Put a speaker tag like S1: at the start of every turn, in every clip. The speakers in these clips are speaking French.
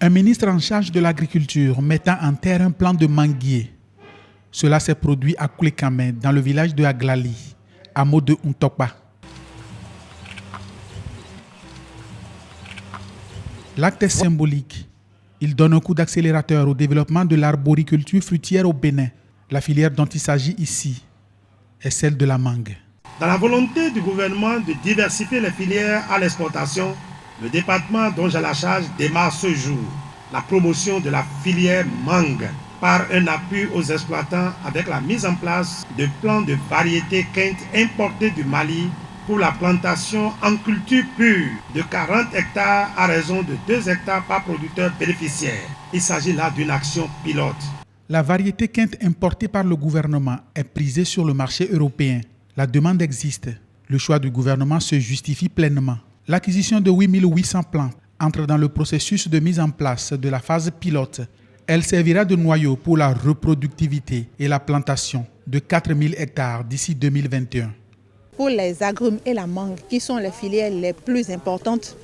S1: Un ministre en charge de l'agriculture mettant en terre un plan de manguier. Cela s'est produit à Koulekame, dans le village de Aglali, hameau de Untokpa. L'acte est symbolique. Il donne un coup d'accélérateur au développement de l'arboriculture fruitière au Bénin. La filière dont il s'agit ici est celle de la mangue.
S2: Dans la volonté du gouvernement de diversifier les filières à l'exportation, le département dont j'ai la charge démarre ce jour la promotion de la filière mangue par un appui aux exploitants avec la mise en place de plans de variétés quinte importées du Mali pour la plantation en culture pure de 40 hectares à raison de 2 hectares par producteur bénéficiaire. Il s'agit là d'une action pilote.
S1: La variété quinte importée par le gouvernement est prisée sur le marché européen. La demande existe. Le choix du gouvernement se justifie pleinement. L'acquisition de 8800 plantes entre dans le processus de mise en place de la phase pilote. Elle servira de noyau pour la reproductivité et la plantation de 4000 hectares d'ici 2021.
S3: Pour les agrumes et la mangue, qui sont les filières les plus importantes,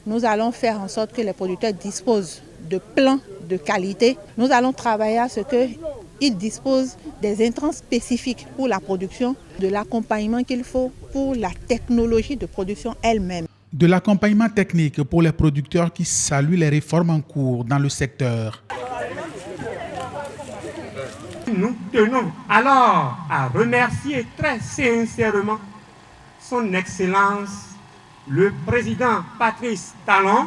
S3: nous allons faire en sorte que les producteurs disposent de plans de qualité. Nous allons travailler à ce qu'ils disposent des intrants spécifiques pour la production, de l'accompagnement qu'il faut pour la technologie de production elle-même.
S1: De l'accompagnement technique pour les producteurs qui saluent les réformes en cours dans le secteur.
S4: Nous tenons alors à remercier très sincèrement son Excellence, le président Patrice Talon,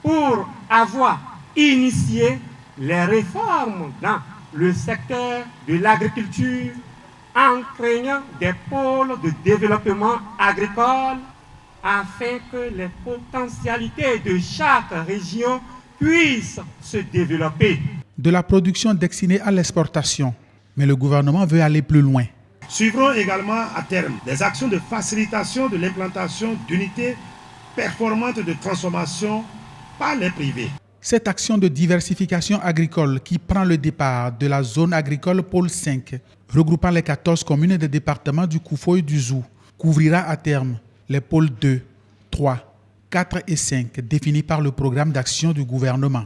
S4: pour avoir initié les réformes dans le secteur de l'agriculture en créant des pôles de développement agricole afin que les potentialités de chaque région puissent se développer.
S1: De la production destinée à l'exportation, mais le gouvernement veut aller plus loin.
S2: Suivront également à terme des actions de facilitation de l'implantation d'unités performantes de transformation par les privés.
S1: Cette action de diversification agricole qui prend le départ de la zone agricole Pôle 5, regroupant les 14 communes des départements du Koufo et du Zou, couvrira à terme les pôles 2, 3, 4 et 5 définis par le programme d'action du gouvernement.